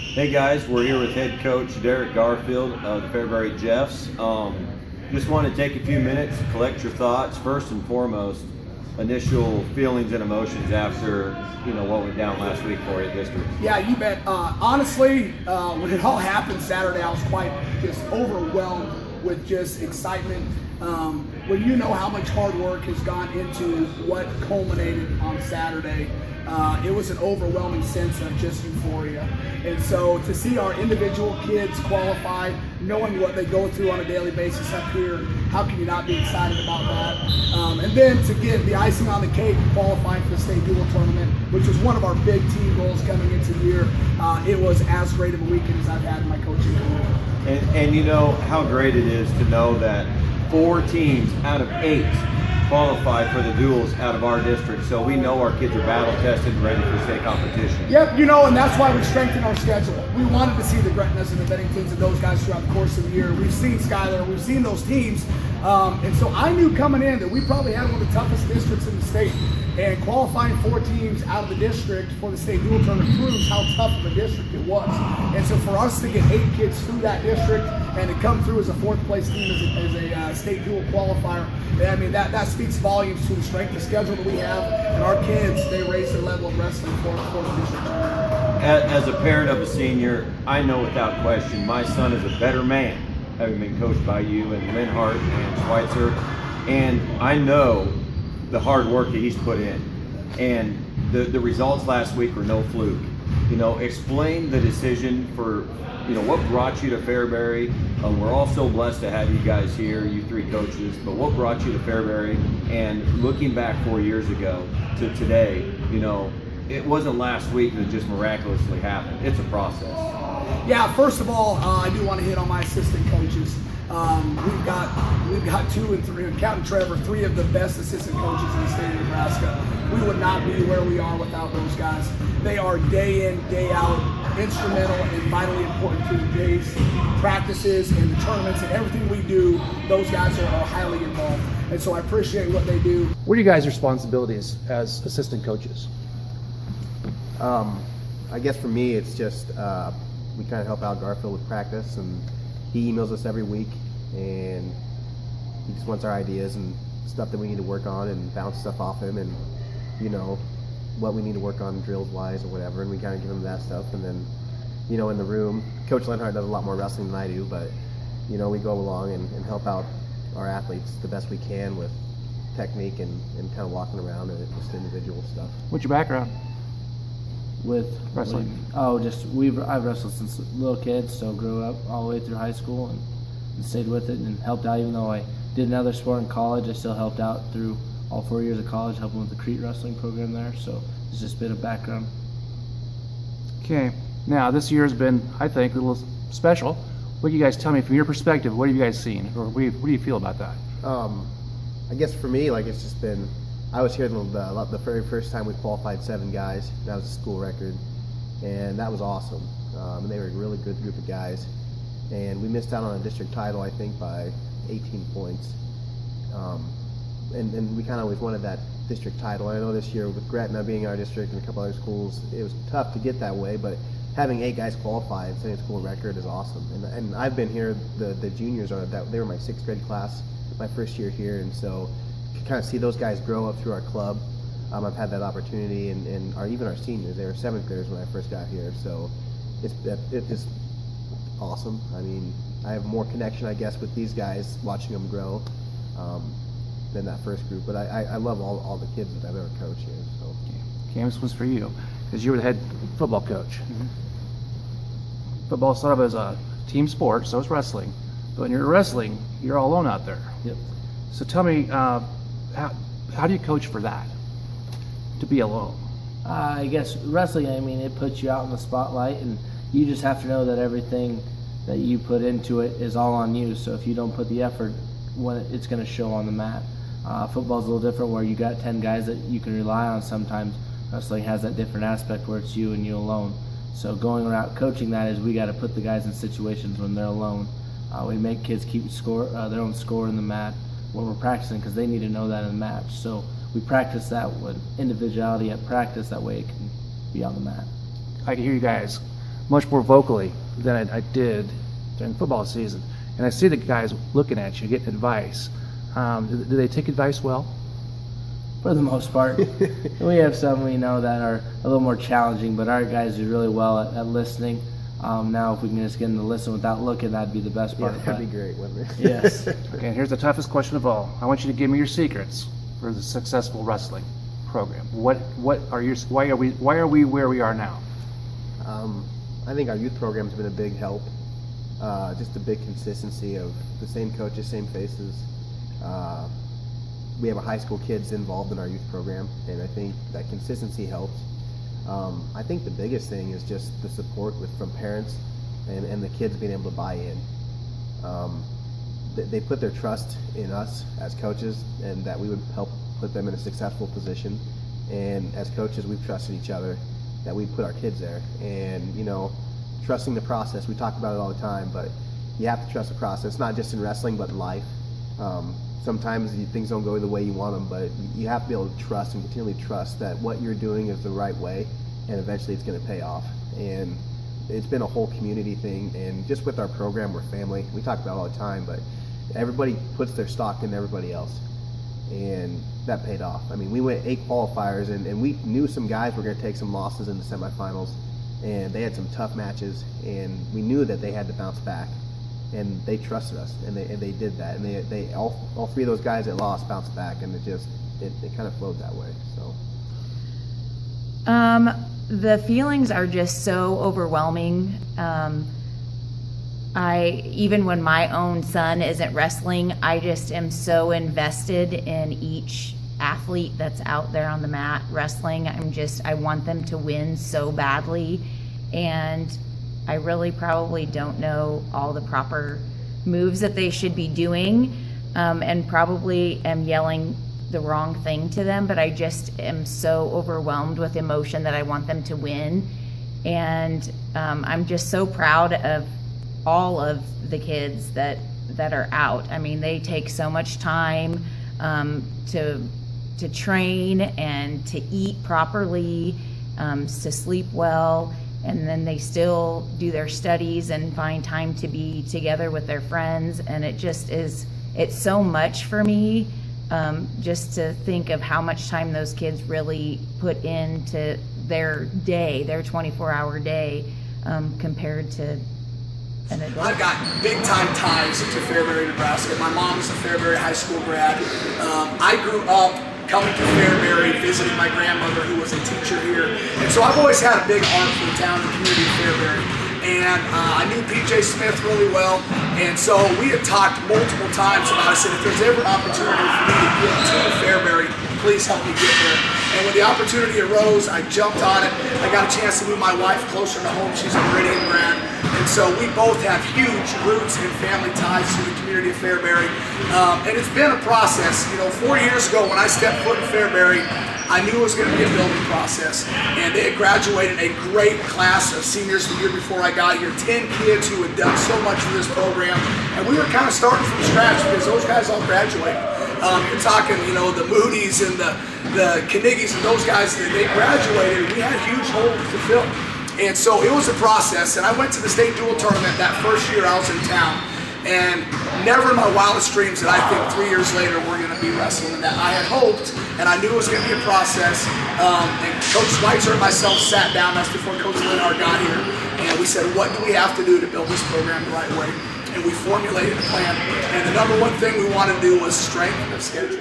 Hey guys, we're here with head coach Derek Garfield of the Fairbury Jeffs. Just want to take a few minutes to collect your thoughts. First and foremost, initial feelings and emotions after what went down last week for you, district. Yeah, you bet. Honestly, when it all happened Saturday, I was quite just overwhelmed with just excitement. When you know how much hard work has gone into what culminated on Saturday, it was an overwhelming sense of just euphoria. And so to see our individual kids qualify, knowing what they go through on a daily basis up here, how can you not be excited about that? And then to get the icing on the cake, qualifying for the state dual tournament, which was one of our big team goals coming into the year, it was as great of a weekend as I've had in my coaching career. And you know how great it is to know that 4 teams out of 8 qualify for the duels out of our district, so we know our kids are battle tested and ready for state competition. Yep, and that's why we strengthened our schedule. We wanted to see the Gretnas and the Benningtons and those guys throughout the course of the year. We've seen Schuyler, we've seen those teams, and so I knew coming in that we probably had one of the toughest districts in the state. And qualifying 4 teams out of the district for the state dual tournament proves how tough of a district it was. And so for us to get 8 kids through that district and to come through as a 4th place team as a state dual qualifier, I mean, that speaks volumes to the strength of schedule that we have. And our kids, they raise their level of wrestling for the district. As a parent of a senior, I know without question my son is a better man, having been coached by you and Linhart and Schweitzer. And I know the hard work that he's put in, and the results last week were no fluke. Explain the decision for what brought you to Fairbury. We're all so blessed to have you guys here, you 3 coaches, but what brought you to Fairbury? And looking back 4 years ago to today, it wasn't last week that just miraculously happened. It's a process. Yeah, first of all, I do want to hit on my assistant coaches. We've got 2 and 3, counting Trevor, 3 of the best assistant coaches in the state of Nebraska. We would not be where we are without those guys. They are day in, day out, instrumental and vitally important to the days, practices, and the tournaments, and everything we do. Those guys are highly involved, and so I appreciate what they do. What are you guys' responsibilities as assistant coaches? I guess for me, it's just we kind of help out Garfield with practice, and he emails us every week, and he just wants our ideas and stuff that we need to work on and bounce stuff off him, and what we need to work on drills wise or whatever, and we kind of give him that stuff. And then in the room, Coach Linhart does a lot more wrestling than I do, but we go along and help out our athletes the best we can with technique and kind of walking around and just individual stuff. What's your background with wrestling? I've wrestled since a little kid, so grew up all the way through high school and stayed with it and helped out. Even though I did another sport in college, I still helped out through all 4 years of college, helping with the Crete wrestling program there. So it's just a bit of background. Okay, now this year has been, I think, a little special. What do you guys tell me from your perspective? What have you guys seen, or what do you feel about that? I guess for me, it's just been, I was here the very first time we qualified 7 guys. That was a school record, and that was awesome. And they were a really good group of guys. And we missed out on a district title, I think, by 18 points. And we kind of always wanted that district title. I know this year with Gretna being our district and a couple other schools, it was tough to get that way, but having 8 guys qualify and setting a school record is awesome. And I've been here, the juniors they were my 6th grade class, my first year here, and so to kind of see those guys grow up through our club. I've had that opportunity, and even our seniors, they were 7th graders when I first got here, so it's just awesome. I mean, I have more connection, I guess, with these guys, watching them grow, than that first group. But I love all the kids that I've ever coached here. So. Okay, this was for you, because you were the head football coach. Football started as a team sport, so is wrestling. But when you're wrestling, you're all alone out there. Yep. So tell me, how do you coach for that, to be alone? I guess wrestling, it puts you out in the spotlight, and you just have to know that everything that you put into it is all on you. So if you don't put the effort, it's going to show on the mat. Football's a little different, where you got 10 guys that you can rely on sometimes. Wrestling has that different aspect where it's you and you alone. So going around coaching that is, we got to put the guys in situations when they're alone. We make kids keep their own score in the mat when we're practicing, because they need to know that in the match. So we practice that with individuality at practice, that way it can be on the mat. I can hear you guys much more vocally than I did during football season. And I see the guys looking at you, getting advice. Do they take advice well? For the most part. We have some we know that are a little more challenging, but our guys do really well at listening. Now, if we can just get them to listen without looking, that'd be the best Yeah, part. that'd be great, wouldn't it? Yes. Okay, and here's the toughest question of all. I want you to give me your secrets for the successful wrestling program. What are your, why are we where we are now? I think our youth program's been a big help. Just a big consistency of the same coaches, same faces. We have a high school kids involved in our youth program, and I think that consistency helps. I think the biggest thing is just the support from parents and the kids being able to buy in. They put their trust in us as coaches, and that we would help put them in a successful position. And as coaches, we've trusted each other that we put our kids there. And trusting the process. We talk about it all the time, but you have to trust the process, not just in wrestling, but in life. Sometimes things don't go the way you want them, but you have to be able to trust and continually trust that what you're doing is the right way, and eventually it's going to pay off. And it's been a whole community thing, and just with our program, we're family. We talk about it all the time, but everybody puts their stock in everybody else, and that paid off. I mean, we went 8 qualifiers, and we knew some guys were going to take some losses in the semifinals, and they had some tough matches, and we knew that they had to bounce back. And they trusted us, and they did that, and they all 3 of those guys that lost bounced back, and it kind of flowed that way. So the feelings are just so overwhelming. Even when my own son isn't wrestling, I just am so invested in each athlete that's out there on the mat wrestling. I want them to win so badly, and I really probably don't know all the proper moves that they should be doing, and probably am yelling the wrong thing to them, but I just am so overwhelmed with emotion that I want them to win. And I'm just so proud of all of the kids that are out. I mean, they take so much time to train and to eat properly, to sleep well, and then they still do their studies and find time to be together with their friends. And it's so much for me, just to think of how much time those kids really put into their day, their 24-hour day, compared to an adult. I've got big time ties to Fairbury, Nebraska. My mom is a Fairbury high school grad. I grew up coming to Fairbury, visiting my grandmother who was a teacher here. And so I've always had a big heart for the town and community of Fairbury. And I knew PJ Smith really well. And so we had talked multiple times about it. I said, if there's ever an opportunity for me to get to Fairbury, please help me get there. And when the opportunity arose, I jumped on it. I got a chance to move my wife closer to home. She's a Meridian grad. And so we both have huge roots and family ties to the community of Fairbury. And it's been a process. 4 years ago when I stepped foot in Fairbury, I knew it was going to be a building process. And they had graduated a great class of seniors the year before I got here. 10 kids who had done so much for this program. And we were kind of starting from scratch because those guys all graduated. You're talking, the Moody's and the Carnegies and those guys, they graduated. We had huge holes to fill. And so it was a process. And I went to the state dual tournament that first year I was in town. And never in my wildest dreams that I think 3 years later we're going to be wrestling in that. I had hoped, and I knew it was going to be a process. And Coach Schweitzer and myself sat down, that's before Coach Lenhart got here, and we said, what do we have to do to build this program the right way? And we formulated a plan. And the number one thing we wanted to do was strengthen the schedule.